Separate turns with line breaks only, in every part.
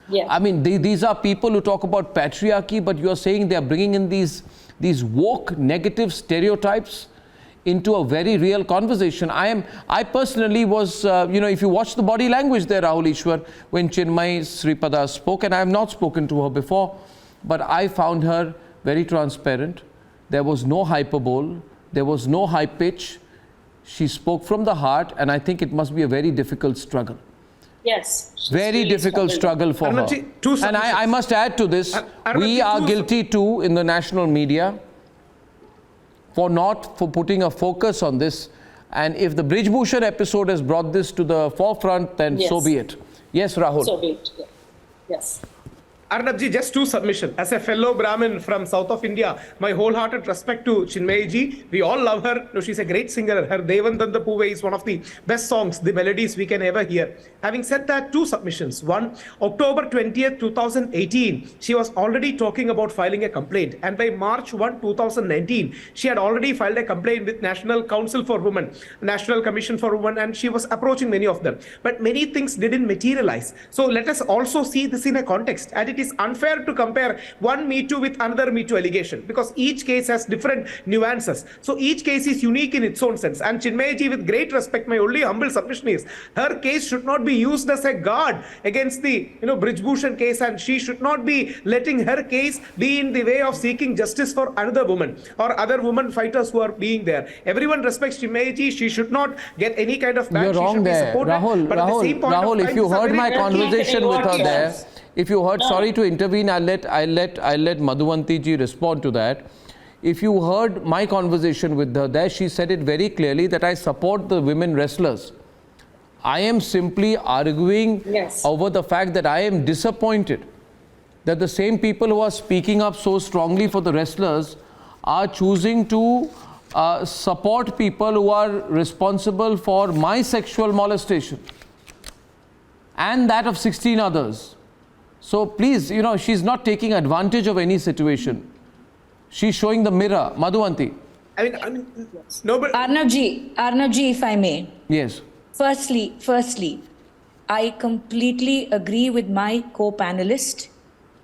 Yeah.
I mean, these are people who talk about patriarchy, but you're saying they're bringing in these woke negative stereotypes into a very real conversation. I personally was, if you watch the body language there, Rahul Ishwar, when Chinmayi Sripada spoke, and I have not spoken to her before, but I found her very transparent. There was no hyperbole, there was no high pitch. She spoke from the heart, and I think it must be a very difficult struggle.
Yes.
Very difficult struggle for her. And I must add to this, we are guilty too in the national media for putting a focus on this. And if the Brij Bhushan episode has brought this to the forefront, then so be it. Yes, Rahul.
So be it. Yeah. Yes.
Arnabji, just two submissions. As a fellow Brahmin from south of India, my wholehearted respect to Chinmayi ji. We all love her. No, she's a great singer. Her Devandanda Puve is one of the best songs, the melodies we can ever hear. Having said that, two submissions. One, October 20th, 2018, she was already talking about filing a complaint. And by March 1, 2019, she had already filed a complaint with National Council for Women, National Commission for Women, and she was approaching many of them. But many things didn't materialize. So let us also see this in a context. And it is unfair to compare one Me Too with another Me Too allegation, because each case has different nuances. So each case is unique in its own sense. And Chinmayi ji, with great respect, my only humble submission is her case should not be used as a guard against the Brij Bhushan case, and she should not be letting her case be in the way of seeking justice for another woman or other women fighters who are being there. Everyone respects Chinmayi ji. She should not get any kind of back.
You're wrong there. Rahul, if you heard my conversation with her there, if you heard, sorry to intervene, I'll let Madhuvanti ji respond to that. If you heard my conversation with her there, she said it very clearly that I support the women wrestlers. I am simply arguing over the fact that I am disappointed that the same people who are speaking up so strongly for the wrestlers are choosing to support people who are responsible for my sexual molestation and that of 16 others. So please, she's not taking advantage of any situation. She's showing the mirror. Madhuvanti.
No, but
Arnavji, if I may.
Yes.
Firstly, I completely agree with my co-panelist.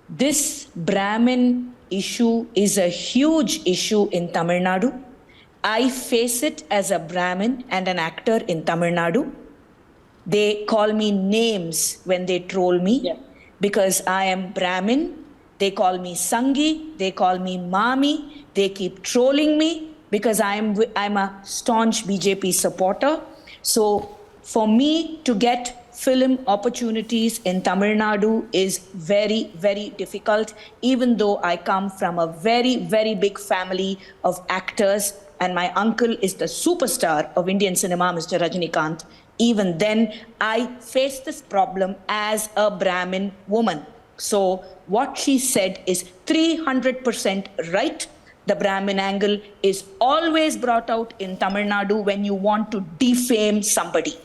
This Brahmin issue is a huge issue in Tamil Nadu. I face it as a Brahmin and an actor in Tamil Nadu. They call me names when they troll me because I am Brahmin. They call me Sangi, they call me Mami, they keep trolling me because I'm a staunch BJP supporter. So for me to get film opportunities in Tamil Nadu is very, very difficult, even though I come from a very, very big family of actors and my uncle is the superstar of Indian cinema, Mr. Rajinikanth. Even then, I face this problem as a Brahmin woman. So what she said is 300% right. The Brahmin angle is always brought out in Tamil Nadu when you want to defame somebody.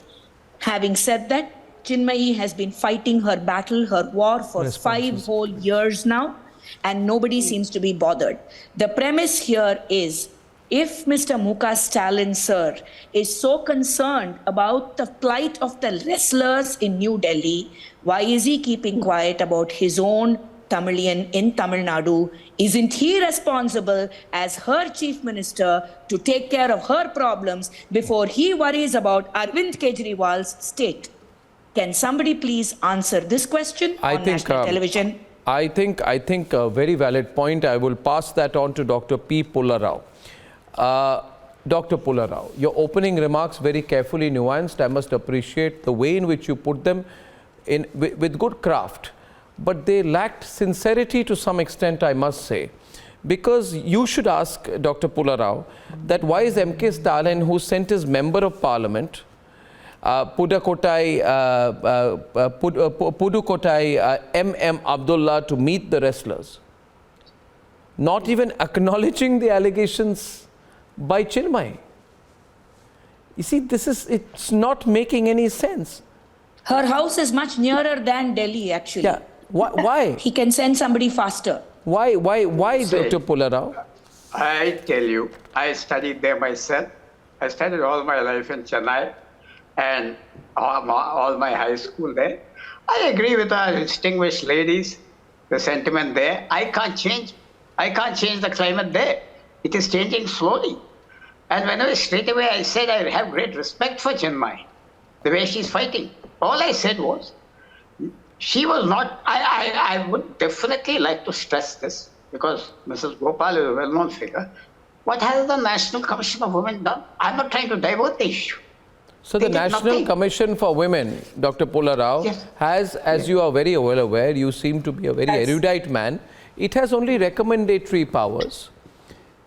Having said that, Chinmayi has been fighting her battle, her war for 5 whole years now, and nobody seems to be bothered. The premise here is, if Mr. Muka Stalin, sir, is so concerned about the plight of the wrestlers in New Delhi, why is he keeping quiet about his own Tamilian in Tamil Nadu? Isn't he responsible as her chief minister to take care of her problems before he worries about Arvind Kejriwal's state? Can somebody please answer this question on national television?
I think a very valid point. I will pass that on to Dr. P. Pullarao. Dr. Pullarao, your opening remarks very carefully nuanced. I must appreciate the way in which you put them in with good craft, but they lacked sincerity to some extent, I must say, because you should ask Dr. Pullarao that why is M.K. Stalin, who sent his member of parliament, Pudukkottai M.M. Abdullah to meet the wrestlers, not even acknowledging the allegations by Chinmayi? You see, it's not making any sense.
Her house is much nearer than Delhi, actually.
Yeah. Why?
He can send somebody faster.
Why, Dr. Pullarao?
I tell you, I studied there myself. I studied all my life in Chennai and all my high school there. I agree with our distinguished ladies, the sentiment there. I can't change the climate there. It is changing slowly. And whenever straight away I said I have great respect for Chinmayi, the way she's fighting. All I said was, she was not, I would definitely like to stress this, because Mrs. Gopal is a well-known figure. What has the National Commission of Women done? I'm not trying to divert the issue.
So the National Commission for Women, Dr. Pula Rao,
Yes.
has, as you are very well aware, you seem to be a very erudite man, it has only recommendatory powers.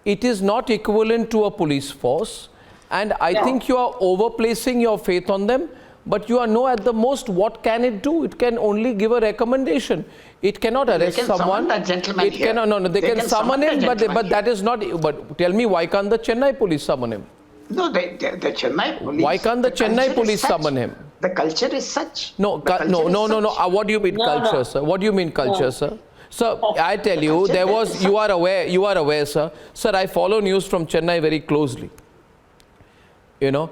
It is not equivalent to a police force, and I think you are overplacing your faith on them, but you are at the most, what can it do? It can only give a recommendation. It cannot arrest someone.
Summon that gentleman
It
here.
cannot, no, they can summon him, but that is not, but tell me, why can't the Chennai police summon him?
No, the Chennai police.
Why can't the Chennai
culture
police
is such.
summon him?
The culture is such.
No. What do you mean culture, sir? What do you mean culture, sir? Sir, I tell you, there was, you are aware, sir. Sir, I follow news from Chennai very closely. You know,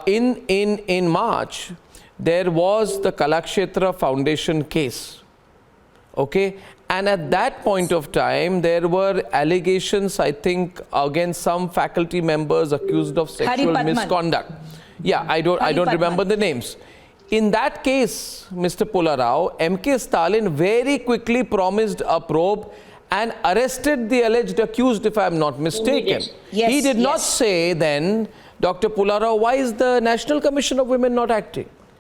in March, there was the Kalakshetra Foundation case. Okay, and at that point of time, there were allegations, I think, against some faculty members accused of sexual misconduct. Yeah, I don't remember the names. In that case, Mr. Pula Rao, M.K. Stalin very quickly promised a probe and arrested the alleged accused, if I am not mistaken. He did not say then, Dr. Pula Rao, why is the National Commission of Women not acting?